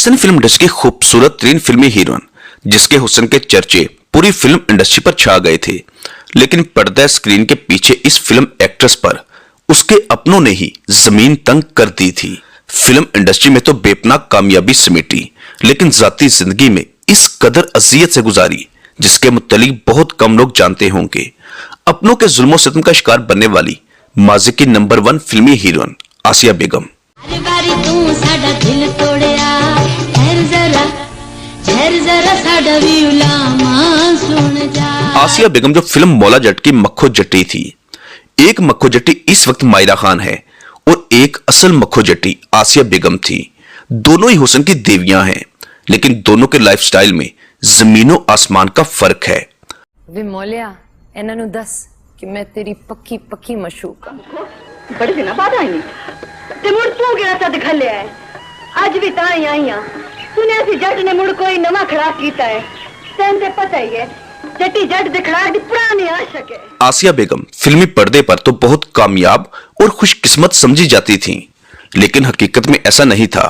Pakistani film industry की खूबसूरत तरीन फिल्मी हीरोइन जिसके हुस्न के चर्चे पूरी फिल्म इंडस्ट्री पर छा गए थे, लेकिन पर्दा स्क्रीन के पीछे इस फिल्म एक्ट्रेस पर उसके अपनों ने ही जमीन तंग कर दी थी। फिल्म इंडस्ट्री में तो बेपनाह कामयाबी समेटी, लेकिन जाती जिंदगी में इस कदर अजियत से गुजारी जिसके मुत्तलिक बहुत कम लोग जानते होंगे। अपनों के जुल्मों सितम का शिकार बनने वाली माजी की नंबर 1 फिल्मी हीरोइन आसिया बेगम। आसिया बेगम जो फिल्म मौला जट की मक्खो जट्टी थी। एक मक्खो जट्टी इस वक्त मायरा खान है और एक असल मक्खो जट्टी आसिया बेगम थी। दोनों ही हुस्न की देवियां हैं, लेकिन दोनों के लाइफस्टाइल में जमीनों आसमान का फर्क है। वे मौलिया इन्हां नूं दस कि मैं तेरी पक्की पक्की मशूक हां। बड़े दिनों बाद आई ते मुड़ तू गया सा दिखा लिया है। आज भी ताई आई हां। सुनिया सी जट ने मुड़ कोई नवा खड़ा कीता है। तैन ते पता ही है जट्टी जट दिखड़ा दी पुरानी आशिक है। आसिया बेगम फिल्मी पर्दे पर तो बहुत कामयाब और खुशकिस्मत समझी जाती थी, लेकिन हकीकत में ऐसा नहीं था।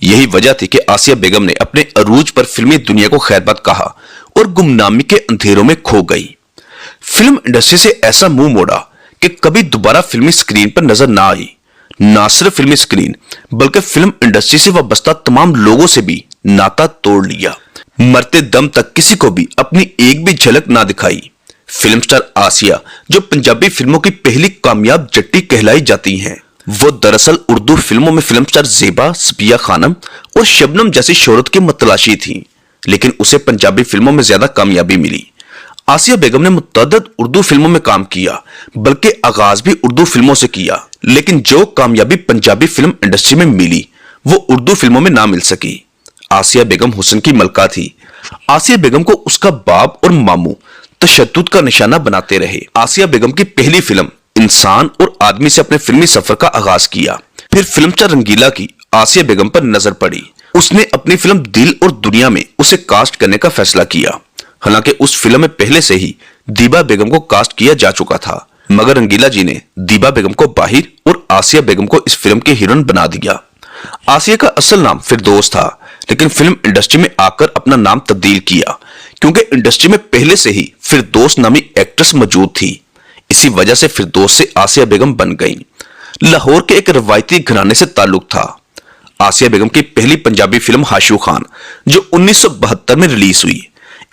यही वजह थी कि आसिया बेगम ने अपने अरूज पर फिल्मी दुनिया को खैरबाद कहा और गुमनामी के अंधेरों में खो गई। फिल्म इंडस्ट्री से ऐसा मुंह मोड़ा कि कभी दोबारा फिल्मी स्क्रीन पर नजर ना आई। ना सिर्फ फिल्मी स्क्रीन बल्कि फिल्म इंडस्ट्री से वाबस्ता तमाम लोगों से भी नाता तोड़ लिया। मरते दम तक किसी को भी अपनी एक भी झलक ना दिखाई। फिल्म स्टार आसिया जो पंजाबी फिल्मों की पहली कामयाब जट्टी कहलाई जाती हैं, वो दरअसल उर्दू फिल्मों में फिल्म स्टार ज़ेबा, सफिया खानम और शबनम जैसी शोहरत की मतलाशी थी, लेकिन उसे पंजाबी फिल्मों में ज्यादा कामयाबी मिली। आसिया बेगम ने मुतअद्दिद उर्दू फिल्मों में काम किया, बल्कि आगाज भी उर्दू फिल्मों से किया, लेकिन जो कामयाबी पंजाबी फिल्म इंडस्ट्री में मिली वो उर्दू फिल्मों में ना मिल सकी। आसिया बेगम हुस्न की मलका थी। आसिया बेगम को उसका बाप और मामू तशद्दुद का निशाना बनाते रहे। आसिया बेगम की पहली फिल्म इंसान और आदमी से अपने फिल्मी सफर का आगाज किया। फिर फिल्म स्टार रंगीला की आसिया बेगम पर नजर पड़ी। उसने अपनी फिल्म दिल और दुनिया में उसे कास्ट करने का फैसला किया। हालांकि उस फिल्म में पहले से ही दीबा बेगम को कास्ट किया जा चुका था, मगर रंगीला जी ने दीबा बेगम को बाहिर और आसिया बेगम को इस फिल्म की हीरोइन बना दिया। आसिया का असल नाम फिरदौस था, लेकिन फिल्म इंडस्ट्री में आकर अपना नाम तब्दील किया, क्योंकि इंडस्ट्री में पहले से ही फिरदौस नामी एक्ट्रेस मौजूद थी। इसी वजह से फिरदौस से आसिया बेगम बन गई। लाहौर के एक रवायती घराने से ताल्लुक था। आसिया बेगम की पहली पंजाबी फिल्म हाशू खान जो 1972 में रिलीज हुई।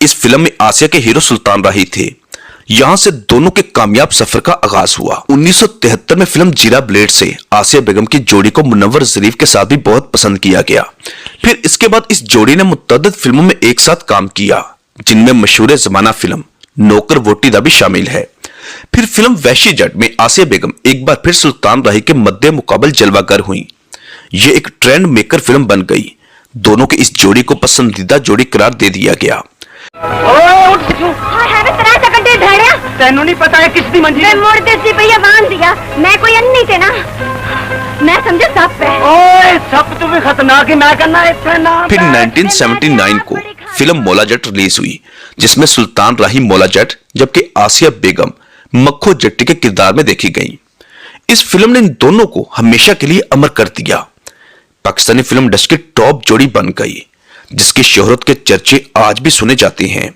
इस फिल्म में आसिया के हीरो सुल्तान राही थे। यहां से दोनों के कामयाब सफर का आगाज हुआ। 1973 में फिल्म जीरा ब्लेड से आसिया बेगम की जोड़ी को मुनव्वर ज़रीफ के साथ भी बहुत पसंद किया गया। फिर इसके बाद इस जोड़ी ने मुतअद्दिद फिल्मों में एक साथ काम किया, जिनमें मशहूर जमाना फिल्म नौकर वोटी दा भी शामिल है। फिर फिल्म वहशी जट में आसिया बेगम एक बार फिर सुल्तान राही के मद्दे मुकाबल जलवागर हुई। ये एक ट्रेंड मेकर फिल्म बन गई। दोनों की इस जोड़ी को पसंदीदा जोड़ी करार दे दिया गया। तेनू नहीं पता है किस दी मंजी मैं मोड़ देसी भैया बांध दिया। मैं कोई अन्नी थे ना, मैं समझे सप है। ओए सप तो भी खतरनाक है। मैं करना इतना। फिर 1979 को फिल्म मौला जट रिलीज हुई, जिसमें सुल्तान राही मौला जट जबकि आसिया बेगम मक्खो जट्टी के किरदार में देखी गई। इस फिल्म ने इन दोनों को हमेशा के लिए अमर कर दिया। पाकिस्तानी फिल्म इंडस्ट्री की टॉप जोड़ी बन गई, जिसकी शोहरत के चर्चे आज भी सुने जाते हैं।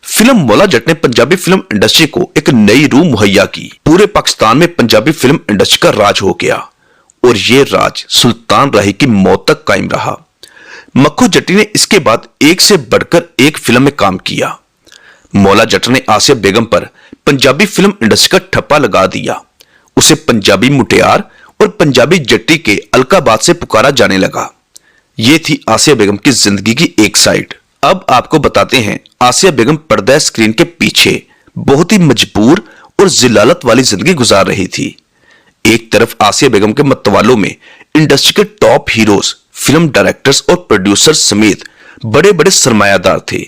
फिल्म मौला जट ने पंजाबी फिल्म इंडस्ट्री को एक नई रूह मुहैया की। पूरे पाकिस्तान में पंजाबी फिल्म इंडस्ट्री का राज हो गया और ये राज सुल्तान राही की मौत तक कायम रहा। मक्खो जट्टी ने इसके बाद एक से बढ़कर एक फिल्म में काम किया। मौला जट ने आसिया बेगम पर पंजाबी फिल्म इंडस्ट्री का ठप्पा लगा दिया। उसे पंजाबी मुटियार और पंजाबी जट्टी के अलकाबाद से पुकारा जाने लगा। ये थी आसिया बेगम की जिंदगी की एक साइड। अब आपको बताते हैं आसिया बेगम पर्दा स्क्रीन के पीछे बहुत ही मजबूर और जिलालत वाली जिंदगी गुजार रही थी। एक तरफ आसिया बेगम के मतवालों में इंडस्ट्री के टॉप हीरोज, फिल्म डायरेक्टर्स और प्रोड्यूसर्स समेत बड़े बड़े सरमायादार थे,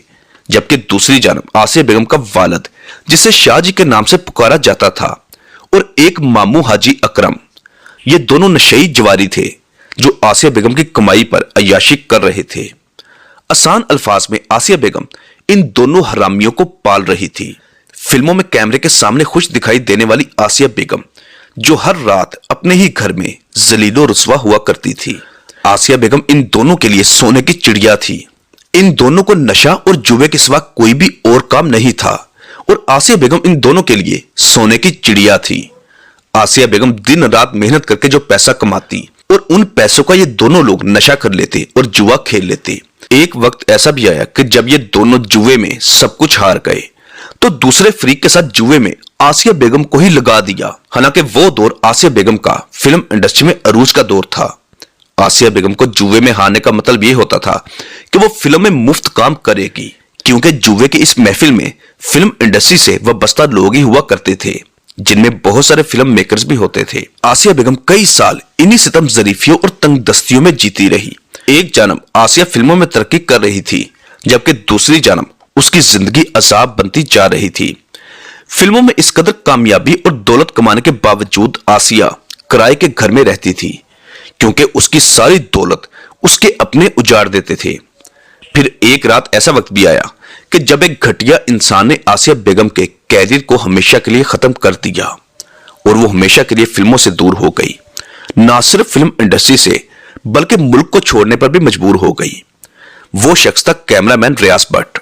जबकि दूसरी जानब आसिया बेगम का वालिद, जिसे शाहजी के नाम से पुकारा जाता था, और एक मामू हाजी अकरम। ये दोनों नशई जवारी थे जो आसिया बेगम की कमाई पर अय्याशी कर रहे थे। आसान अल्फाज में आसिया बेगम इन दोनों हरामियों को पाल रही थी। फिल्मों में कैमरे के सामने खुश दिखाई देने वाली आसिया बेगम जो हर रात अपने ही घर में जलीलो रुस्वा हुआ करती थी। आसिया बेगम इन दोनों के लिए सोने की चिड़िया थी। इन दोनों को नशा और जुए के सिवा कोई भी और काम नहीं था और आसिया बेगम इन दोनों के लिए सोने की चिड़िया थी। आसिया बेगम दिन रात मेहनत करके जो पैसा कमाती और उन पैसों का ये दोनों लोग नशा कर लेते और जुआ खेल लेते। एक वक्त ऐसा भी आया कि जब ये दोनों जुए में सब कुछ हार गए तो दूसरे फ्रीक के साथ जुए में आसिया बेगम को ही लगा दिया। हालांकि वो दौर आसिया बेगम का फिल्म इंडस्ट्री में अरूज का दौर था। आसिया बेगम को जुए में हारने का मतलब ये होता था कि वो फिल्म में मुफ्त काम करेगी, क्योंकि जुए की इस महफिल में फिल्म इंडस्ट्री से वाबस्ता लोग ही हुआ करते थे, जिनमें बहुत सारे फिल्म मेकर्स भी होते थे। आसिया बेगम कई साल इन्हीं सितम जरीफियों और तंगदस्तियों में जीती रही। एक जानब आसिया फिल्मों में तरक्की कर रही थी, जबकि दूसरी जानब उसकी जिंदगी अजाब बनती जा रही थी। फिल्मों में इस कदर कामयाबी और दौलत कमाने के बावजूद आसिया किराए के घर में रहती थी, क्योंकि उसकी सारी दौलत उसके अपने उजाड़ देते थे। फिर एक रात ऐसा वक्त भी आया कि जब एक घटिया इंसान ने आसिया बेगम के कैरियर को हमेशा के लिए खत्म कर दिया और वो हमेशा के लिए फिल्मों से दूर हो गई। ना सिर्फ फिल्म इंडस्ट्री से बल्कि मुल्क को छोड़ने पर भी मजबूर हो गई। वो शख्स था कैमरामैन रियाज भट्ट।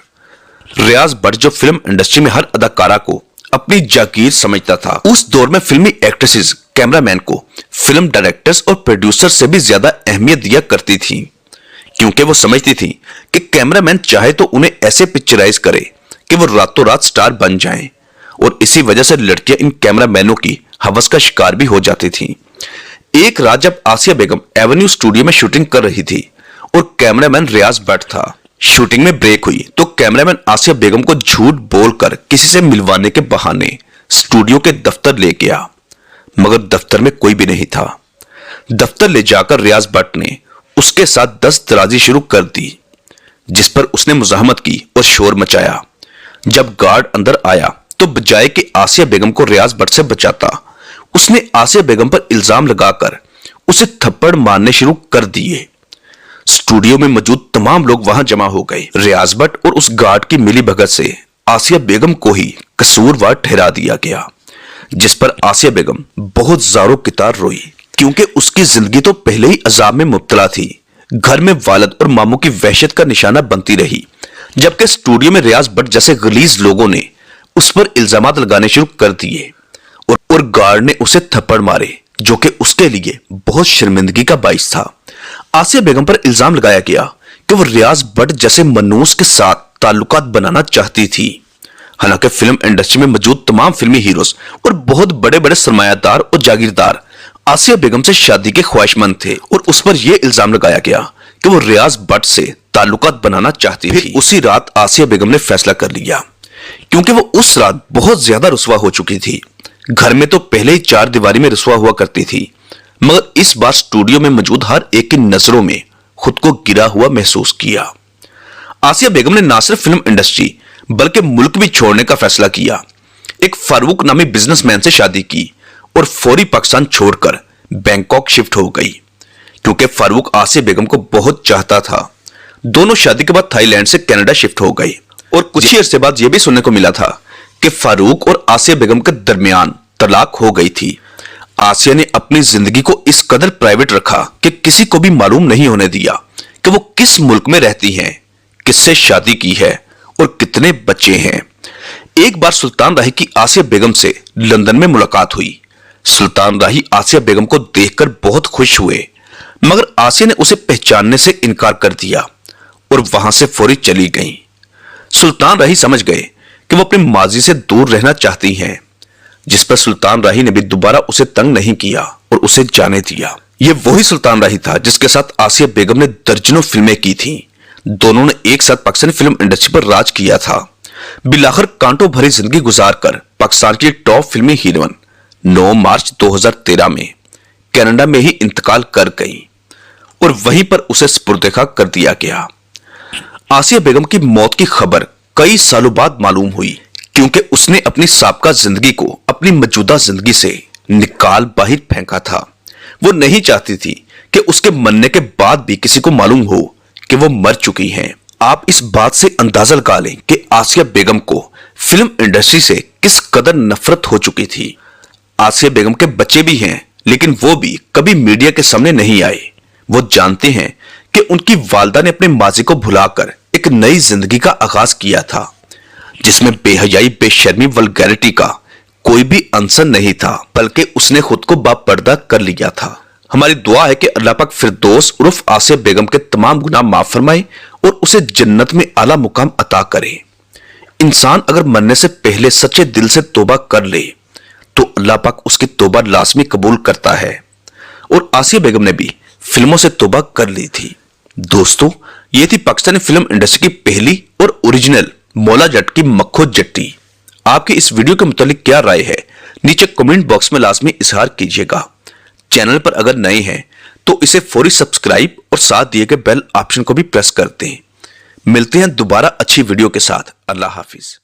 रियाज भट्ट जो फिल्म इंडस्ट्री में हर अदाकारा को अपनी जागीर समझता था। उस दौर में फिल्मी एक्ट्रेसेस कैमरामैन को फिल्म डायरेक्टर्स और प्रोड्यूसर से भी ज्यादा अहमियत दिया करती थी, क्योंकि वो समझती थी कि कैमरामैन चाहे तो उन्हें ऐसे पिक्चराइज करे कि वो रातों रात स्टार बन जाएं, और इसी वजह से लड़कियां इन कैमरामैनों की हवस का शिकार भी हो जाती थी। एक रात जब आसिया बेगम एवेन्यू स्टूडियो में शूटिंग कर रही थी और कैमरामैन रियाज भट्ट था, शूटिंग में ब्रेक हुई तो कैमरामैन आसिया बेगम को झूठ बोलकर किसी से मिलवाने के बहाने स्टूडियो के दफ्तर ले गया, मगर दफ्तर में कोई भी नहीं था। दफ्तर ले जाकर रियाज भट्ट ने उसके साथ दस्तराजी शुरू कर दी, जिस पर उसने मुजाहमत की और शोर मचाया। जब गार्ड अंदर आया तो बजाय कि आसिया बेगम को रियाज भट्ट से बचाता, उसने आसिया बेगम पर इल्जाम लगाकर उसे थप्पड़ मारने शुरू कर दिए। स्टूडियो में मौजूद तमाम लोग वहां जमा हो गए। रियाज भट्ट और उस गार्ड की मिलीभगत से आसिया बेगम को ही कसूरवार ठहरा दिया गया, जिस पर आसिया बेगम बहुत ज़ारो कितार रोई, क्योंकि उसकी जिंदगी तो पहले ही अजाब में मुब्तला थी। घर में वालिद और मामू की वहशत का निशाना बनती रही, जबकि स्टूडियो में रियाज भट्ट जैसे गलीज लोगों ने उस पर इल्जामात लगाने शुरू कर दिए और गार्ड ने उसे थप्पड़ मारे, जो कि उसके लिए बहुत शर्मिंदगी का बाइस था। आसिया बेगम पर इल्जाम लगाया गया कि वो रियाज भट्ट जैसे मनूस के साथ ताल्लुकात बनाना चाहती थी। हालांकि फिल्म इंडस्ट्री में मौजूद तमाम फिल्मी हीरोज और बहुत बड़े बड़े सरमायादार और जागीरदार आसिया बेगम से शादी के ख्वाहिशमंद थे और उस पर यह इल्जाम लगाया गया कि वो रियाज भट्ट से ताल्लुकात बनाना चाहती थी। उसी रात आसिया बेगम ने फैसला कर लिया, क्योंकि वो उस रात बहुत ज्यादा रुस्वा हो चुकी थी। घर में तो पहले ही चार दीवारी में रुस्वा हुआ करती थी, मगर इस बार स्टूडियो में मौजूद हर एक की नजरों में खुद को गिरा हुआ महसूस किया। आसिया बेगम ने ना सिर्फ फिल्म इंडस्ट्री बल्कि मुल्क भी छोड़ने का फैसला किया। एक फारूक नामी बिजनेसमैन से शादी की और फौरी पाकिस्तान छोड़कर बैंकॉक शिफ्ट हो गई, क्योंकि फारूक आसिया बेगम को बहुत चाहता था। दोनों शादी के बाद थाईलैंड से कनाडा शिफ्ट हो गई और कुछ ही अरसे बाद यह भी सुनने को मिला था कि फारूक और आसिया बेगम के दरमियान तलाक हो गई थी। आसिया ने अपनी जिंदगी को इस कदर प्राइवेट रखा कि किसी को भी मालूम नहीं होने दिया कि वो किस मुल्क में रहती हैं, किससे शादी की है और कितने बच्चे हैं। एक बार सुल्तान राही की आसिया बेगम से लंदन में मुलाकात हुई। सुल्तान राही आसिया बेगम को देखकर बहुत खुश हुए, मगर आसिया ने उसे पहचानने से इनकार कर दिया और वहां से फौरी चली गईं। सुल्तान राही समझ गए कि वो अपने माजी से दूर रहना चाहती हैं, जिस पर सुल्तान राही ने भी दोबारा उसे तंग नहीं किया और उसे जाने दिया। यह वही सुल्तान राही था जिसके साथ आसिया बेगम ने दर्जनों फिल्में की थी। दोनों ने एक साथ पाकिस्तानी फिल्म इंडस्ट्री पर राज किया था। बिलाखिर कांटों भरी जिंदगी गुजारकर पाकिस्तान की टॉप फिल्मी हीरोइन 9 मार्च 2013 में कनाडा में ही इंतकाल कर गई और वहीं पर उसे सुपुर्द-ए-खाक कर दिया गया। आसिया बेगम की मौत की खबर कई सालों बाद मालूम हुई, क्योंकि उसने अपनी साबका जिंदगी को अपनी मौजूदा जिंदगी से निकाल बाहर फेंका था। वो नहीं चाहती थी कि उसके मरने के बाद भी किसी को मालूम हो कि वो मर चुकी हैं। आप इस बात से अंदाजा लगा लें कि आसिया बेगम को फिल्म इंडस्ट्री से किस कदर नफरत हो चुकी थी। आसिया बेगम के बच्चे भी हैं, लेकिन वो भी कभी मीडिया के सामने नहीं आए। वो जानते हैं कि उनकी वालदा ने अपने माजी को भुलाकर एक नई जिंदगी का आगाज किया था, जिसमें बेहयाई, बेशर्मी, वल्गैरिटी का कोई भी अंसर नहीं था, बल्कि उसने खुद को बापर्दा कर लिया था। हमारी दुआ है कि अल्लाह पाक फिरदौस उर्फ आसिया बेगम के तमाम गुनाह माफ फरमाए और उसे जन्नत में आला मुकाम अता करे। इंसान अगर मरने से पहले सच्चे दिल से तौबा कर ले तो अल्लाह पाक उसकी तौबा लाजमी कबूल करता है, और आसिया बेगम ने भी फिल्मों से तौबा कर ली थी। दोस्तों, ये थी पाकिस्तानी फिल्म इंडस्ट्री की पहली और ओरिजिनल मौला जट की मक्खो जट्टी। आपकी इस वीडियो के मुतालिक क्या राय है, नीचे कमेंट बॉक्स में लाजमी इजहार कीजिएगा। चैनल पर अगर नए हैं तो इसे फौरी सब्सक्राइब और साथ दिए गए बेल ऑप्शन को भी प्रेस कर दें। मिलते हैं दोबारा अच्छी वीडियो के साथ। अल्लाह हाफिज।